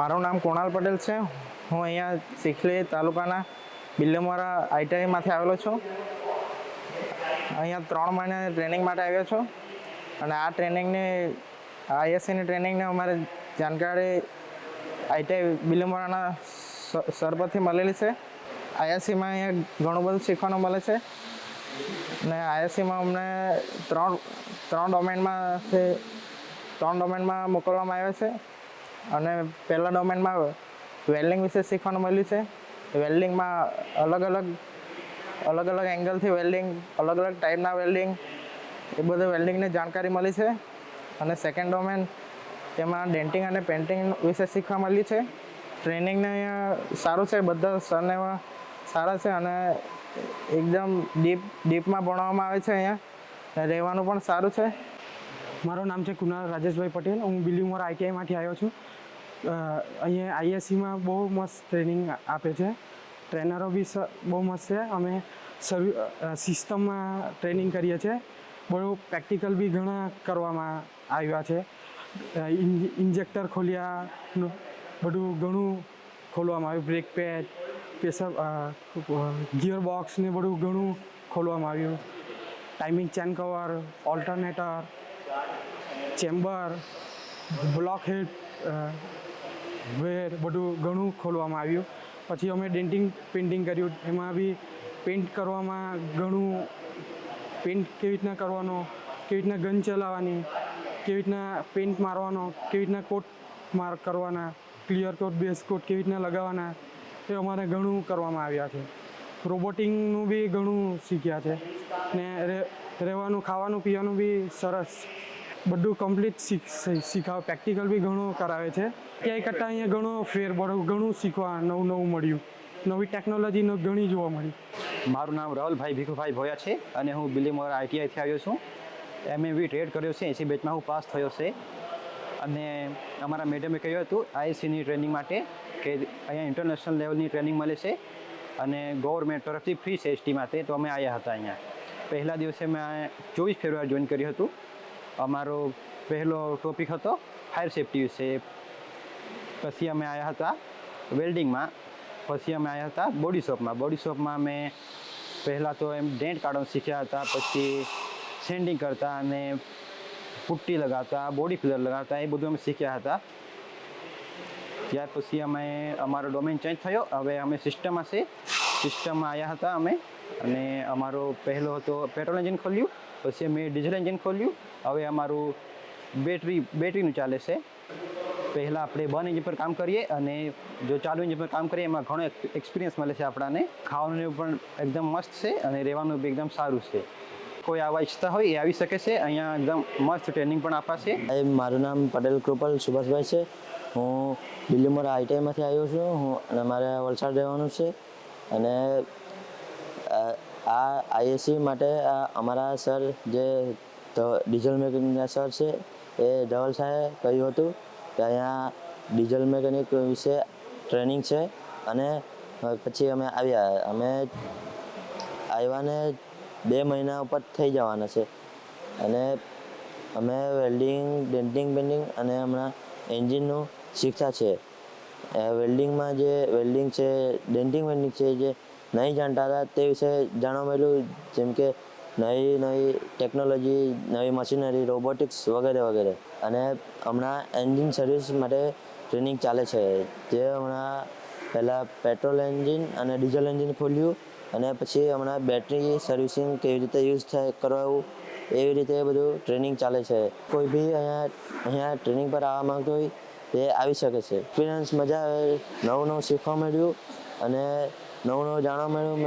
મારું નામ કુણાલ પટેલ છે. હું અહીંયા ચીખલી તાલુકાના બિલ્લમવારા આઈટીઆઈમાંથી આવેલો છું. અહીંયા 3 મહિના ટ્રેનિંગ માટે આવ્યો છું અને આ ટ્રેનિંગની આઈએસસીની ટ્રેનિંગને અમારે જાણકારી આઈટીઆઈ બિલ્લમવારાના સર પરથી મળેલી છે. આઈએસસીમાં અહીંયા ઘણું બધું શીખવાનું મળે છે અને આઈએસસીમાં અમને ત્રણ ડોમેનમાં મોકલવામાં આવ્યા છે અને પહેલા ડોમેનમાં વેલ્ડિંગ વિશે શીખવાનું મળ્યું છે. વેલ્ડિંગમાં અલગ અલગ એંગલથી વેલ્ડિંગ, અલગ અલગ ટાઈપના વેલ્ડિંગ, એ બધું વેલ્ડિંગની જાણકારી મળી છે. અને સેકન્ડ ડોમેન તેમાં ડેન્ટિંગ અને પેન્ટિંગ વિશે શીખવા મળ્યું છે. ટ્રેનિંગને અહીંયા સારું છે, બધા સરને સારા છે અને એકદમ ડીપમાં ભણવામાં આવે છે. અહીંયા રહેવાનું પણ સારું છે. મારું નામ છે કુનાલ રાજેશભાઈ પટેલ. હું બિલ્લીમોરા આઈટીઆઈમાંથી આવ્યો છું. અહીંયા આઈએસસીમાં બહુ મસ્ત ટ્રેનિંગ આપે છે. ટ્રેનરો બી બહુ મસ્ત છે. અમે સિસ્ટમમાં ટ્રેનિંગ કરીએ છીએ. બહુ પ્રેક્ટિકલ બી ઘણા કરવામાં આવ્યા છે. ઇન્જેક્ટર ખોલ્યા, બધું ઘણું ખોલવામાં આવ્યું. Brake pad, pressure, gear box ને બધું ઘણું ખોલવામાં આવ્યું. Timing chain cover, alternator, chamber, block head, વેર, બધું ઘણું ખોલવામાં આવ્યું. પછી અમે ડેન્ટિંગ પેઇન્ટિંગ કર્યું. એમાં બી પેઇન્ટ કરવામાં ઘણું, પેઇન્ટ કેવી રીતના કરવાનો, કેવી રીતના ગન ચલાવવાની, કેવી રીતના પેઇન્ટ મારવાનો, કેવી રીતના કોટ કરવાના, ક્લિયર કોટ, બેઝ કોટ કેવી રીતના લગાવવાના, એ અમારે ઘણું કરવામાં આવ્યા છે. રોબોટિંગનું બી ઘણું શીખ્યા છે ને રહેવાનું, ખાવાનું, પીવાનું બી સરસ, બધું કમ્પ્લીટ શીખાવે. પ્રેક્ટિકલ બી ઘણું કરાવે છે. ક્યાંય કરતાં અહીંયા ઘણો ફેર પડ્યો, ઘણું શીખવા નવું મળ્યું, નવી ટેકનોલોજી ઘણી જોવા મળી. મારું નામ રાહુલભાઈ ભીખુભાઈ ભોયા છે અને હું બિલ્લીમોરા આઈટીઆઈથી આવ્યો છું. એમએવી ટ્રેડ કર્યો છે. 80 બેચમાં હું પાસ થયો છે. અને અમારા મેડમે કહ્યું હતું આઈએસસીની ટ્રેનિંગ માટે કે અહીંયા ઇન્ટરનેશનલ લેવલની ટ્રેનિંગ મળે છે અને ગવર્મેન્ટ તરફથી ફ્રી છે એસટી માટે. તો અમે આવ્યા હતા અહીંયા. પહેલા દિવસે મેં 24 ફેબ્રુઆરી જોઈન કર્યું હતું. અમારો પહેલો ટોપિક હતો ફાયર સેફ્ટી વિશે. પછી અમે આવ્યા હતા વેલ્ડિંગમાં. પછી અમે આવ્યા હતા બોડી શોપમાં મેં પહેલાં તો એમ ડેન્ટ કાઢવાનું શીખ્યા હતા. પછી સેન્ડિંગ કરતા અને પુટ્ટી લગાવતા, બોડી ફિલર લગાવતા, એ બધું અમે શીખ્યા હતા. ત્યાર પછી અમે અમારો ડોમેન ચેન્જ થયો. હવે અમે સિસ્ટમમાં આવ્યા હતા અમે. અને અમારો પહેલો હતો પેટ્રોલ એન્જિન ખોલ્યું. પછી અમે ડીઝલ એન્જિન ખોલ્યું. હવે અમારું બેટરીનું ચાલે છે. પહેલાં આપણે બંધ એન્જિન પર કામ કરીએ અને જો ચાલુ એન્જિન પર કામ કરીએ એમાં ઘણો એક્સપિરિયન્સ મળે છે આપણને. ખાવાનું પણ એકદમ મસ્ત છે અને રહેવાનું બી એકદમ સારું છે. કોઈ આવા ઈચ્છતા હોય એ આવી શકે છે. અહીંયા એકદમ મસ્ત ટ્રેનિંગ પણ અપાશે. મારું નામ પટેલ કૃપાલ સુભાષભાઈ છે. હું બિલ્લીમોરા આઈટીઆઈમાંથી આવ્યો છું. અને મારે વલસાડ રહેવાનું છે. અને આ આઈએસસી માટે અમારા સર જે ડીઝલ મેકેનિકના સર છે એ ધવલ સાહેબે કહ્યું હતું કે અહીંયા ડીઝલ મેકેનિક વિશે ટ્રેનિંગ છે. અને પછી અમે આવ્યાને 2 મહિના ઉપર થઈ જવાના છે. અને અમે વેલ્ડિંગ, ડેન્ટિંગ, પેન્ટિંગ અને હમણાં એન્જિનનું શીખતા છે. વેલ્ડિંગમાં જે વેલ્ડિંગ છે, ડેન્ટિંગ પેન્ટિંગ છે, જે નહીં જાણતા હતા તે વિશે જાણવા મળ્યું. જેમ કે નવી ટેકનોલોજી, નવી મશીનરી, રોબોટિક્સ વગેરે. અને હમણાં એન્જિન સર્વિસ માટે ટ્રેનિંગ ચાલે છે. જે હમણાં પહેલાં પેટ્રોલ એન્જિન અને ડીઝલ એન્જિન ખોલ્યું અને પછી હમણાં બેટરી સર્વિસિંગ કેવી રીતે યુઝ કરાવવું, એવી રીતે બધું ટ્રેનિંગ ચાલે છે. કોઈ બી અહીંયા ટ્રેનિંગ પર આવવા માંગતો હોય તે આવી શકે છે. એક્સપિરિયન્સ મજા આવે, નવું શીખવા મળ્યું અને નવું જાણવા મળ્યું.